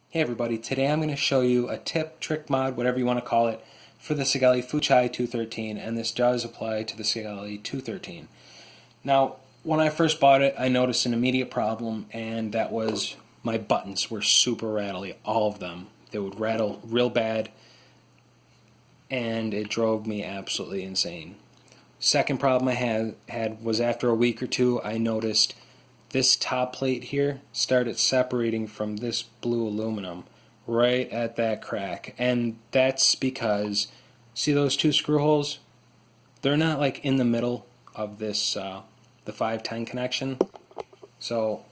Hey everybody, today I'm going to show you a tip, trick mod, whatever you want to call it, for the Sigelei FUCHAI 213, and this does apply to the Sigelei 213. Now, when I first bought it, I noticed an immediate problem, and that was my buttons were super rattly, all of them. They would rattle real bad, and it drove me absolutely insane. Second problem I had was after a week or two, I noticed this top plate here started separating from this blue aluminum right at that crack, and that's because, see those two screw holes? They're not like in the middle of this the 510 connection. So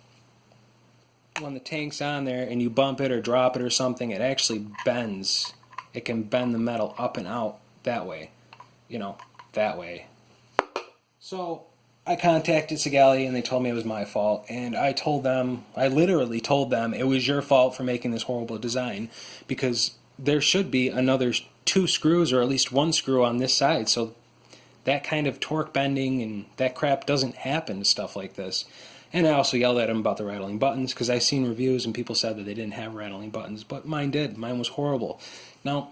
when the tank's on there and you bump it or drop it or something, it actually bends. It can bend the metal up and out that way, that way. So I contacted Sigelei and they told me it was my fault, and I literally told them it was your fault for making this horrible design, because there should be another two screws or at least one screw on this side so that kind of torque bending and that crap doesn't happen to stuff like this. And I also yelled at him about the rattling buttons, because I've seen reviews and people said that they didn't have rattling buttons, but mine did. Mine was horrible. Now,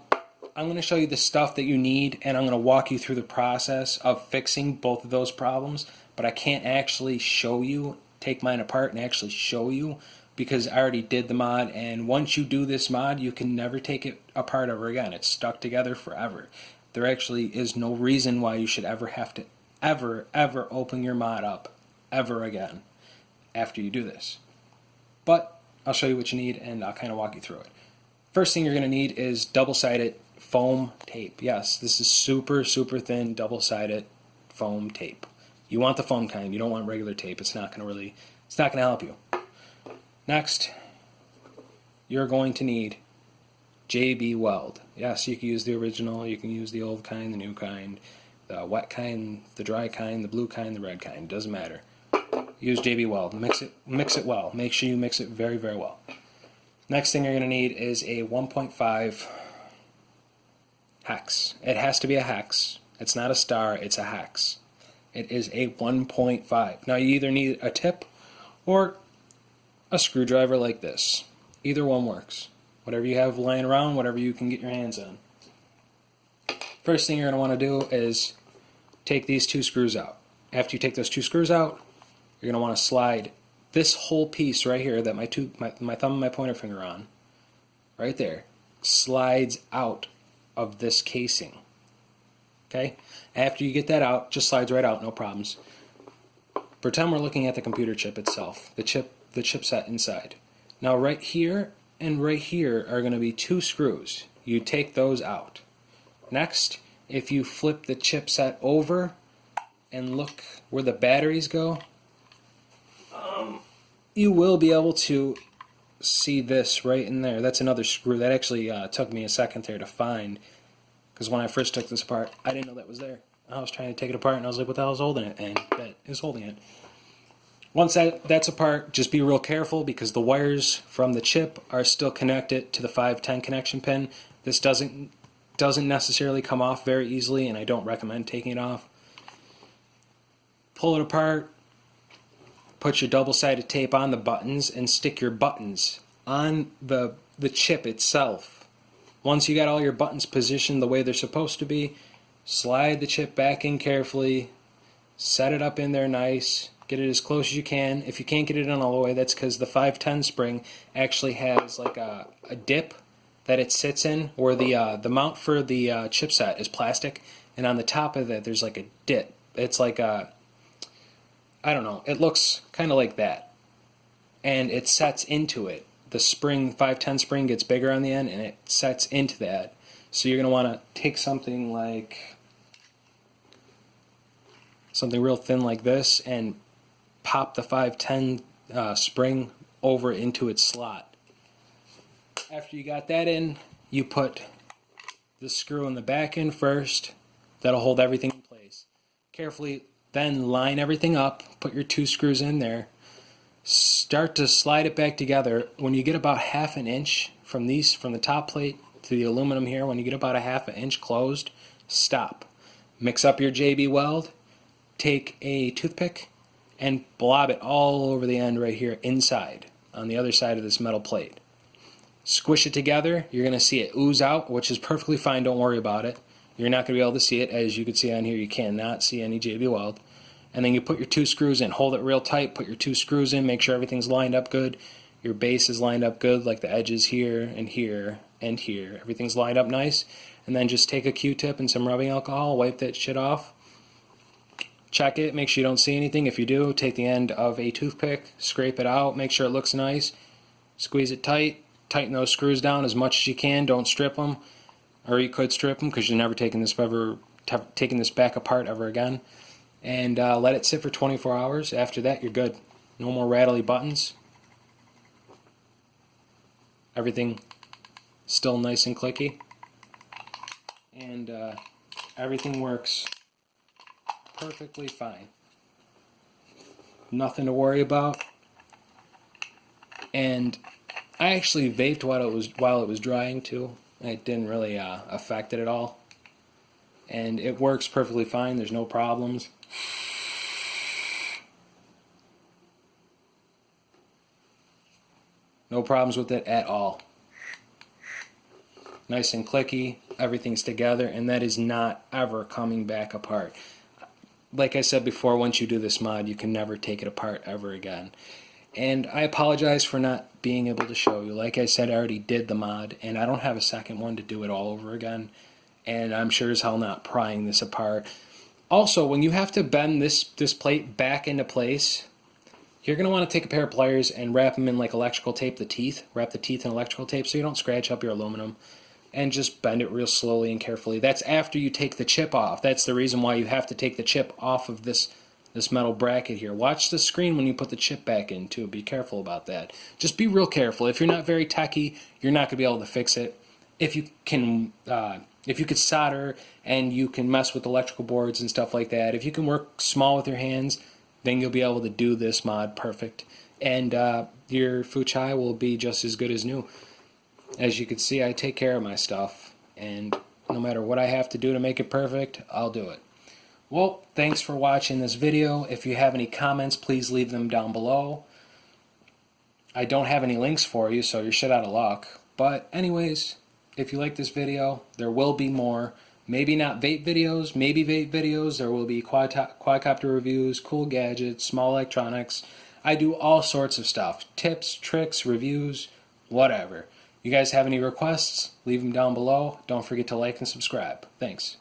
I'm going to show you the stuff that you need, and I'm going to walk you through the process of fixing both of those problems, but I can't actually show you, take mine apart and actually show you, because I already did the mod, and once you do this mod, you can never take it apart ever again. It's stuck together forever. There actually is no reason why you should ever have to ever open your mod up ever again after you do this. But I'll show you what you need, and I'll kind of walk you through it. First thing you're going to need is double-sided foam tape. Yes, this is super thin double-sided foam tape. You want the foam kind. You don't want regular tape. It's not going to help you. Next, you're going to need JB Weld. Yes, you can use the original, you can use the old kind, the new kind, the wet kind, the dry kind, the blue kind, the red kind. It doesn't matter. Use JB Weld. Mix it well. Make sure you mix it very well. Next thing you're going to need is a 1.5 hex. It has to be a hex. It's not a star, it's a hex. It is a 1.5. Now you either need a tip or a screwdriver like this. Either one works. Whatever you have lying around, whatever you can get your hands on. First thing you're going to want to do is take these two screws out. After you take those two screws out, you're going to want to slide this whole piece right here that my thumb and my pointer finger on, right there, slides out of this casing. Okay? After you get that out, just slides right out, no problems. Pretend we're looking at the computer chip itself, the chipset inside. Now right here and right here are going to be two screws. You take those out. Next, if you flip the chipset over and look where the batteries go, you will be able to see this right in there. That's another screw. That actually took me a second there to find, because when I first took this apart, I didn't know that was there. I was trying to take it apart and I was like, what the hell is holding it? And that is holding it. Once that's apart, just be real careful, because the wires from the chip are still connected to the 510 connection pin. This doesn't necessarily come off very easily, and I don't recommend taking it off. Pull it apart, put your double-sided tape on the buttons, and stick your buttons on the chip itself. Once you got all your buttons positioned the way they're supposed to be, slide the chip back in carefully, set it up in there nice, get it as close as you can. If you can't get it in all the way, that's because the 510 spring actually has like a dip that it sits in, where the mount for the chipset is plastic, and on the top of that there's like a dip. It's like a, I don't know, it looks kind of like that, and it sets into it. The spring, 510 spring, gets bigger on the end and it sets into that. So you're going to want to take something real thin like this and pop the 510 spring over into its slot. After you got that in, you put the screw in the back in first. That'll hold everything in place. Carefully then line everything up, put your two screws in there, start to slide it back together. When you get about half an inch from the top plate to the aluminum here, when you get about a half an inch closed, stop. Mix up your JB Weld, take a toothpick and blob it all over the end right here inside on the other side of this metal plate. Squish it together, you're going to see it ooze out, which is perfectly fine, don't worry about it. You're not going to be able to see it. As you can see on here, you cannot see any JB Weld. And then you put your 2 screws in, hold it real tight, put your 2 screws in, make sure everything's lined up good. Your base is lined up good, like the edges here and here and here. Everything's lined up nice. And then just take a Q-tip and some rubbing alcohol, wipe that shit off. Check it, make sure you don't see anything. If you do, take the end of a toothpick, scrape it out, make sure it looks nice. Squeeze it tight. Tighten those screws down as much as you can. Don't strip them, or you could strip them because you're never taking this back apart ever again. And let it sit for 24 hours. After that, you're good. No more rattly buttons. Everything still nice and clicky, and everything works perfectly fine. Nothing to worry about. And I actually vaped while it was drying too. It didn't really affect it at all. And it works perfectly fine. There's no problems. No problems with it at all. Nice and clicky. Everything's together, and that is not ever coming back apart. Like I said before, once you do this mod, you can never take it apart ever again. And I apologize for not being able to show you. Like I said, I already did the mod, and I don't have a second one to do it all over again. And I'm sure as hell not prying this apart. Also, when you have to bend this plate back into place, you're going to want to take a pair of pliers and wrap them in like electrical tape, the teeth. Wrap the teeth in electrical tape so you don't scratch up your aluminum. And just bend it real slowly and carefully. That's after you take the chip off. That's the reason why you have to take the chip off of this metal bracket here. Watch the screen when you put the chip back in too. Be careful about that. Just be real careful. If you're not very techy, you're not going to be able to fix it. If you could solder and you can mess with electrical boards and stuff like that, if you can work small with your hands, then you'll be able to do this mod perfect. And your Fuchai will be just as good as new. As you can see, I take care of my stuff, and no matter what I have to do to make it perfect, I'll do it. Well, thanks for watching this video. If you have any comments, please leave them down below. I don't have any links for you, so you're shit out of luck. But anyways, if you like this video, there will be more. Maybe not vape videos, maybe vape videos. There will be quadcopter reviews, cool gadgets, small electronics. I do all sorts of stuff. Tips, tricks, reviews, whatever. You guys have any requests? Leave them down below. Don't forget to like and subscribe. Thanks.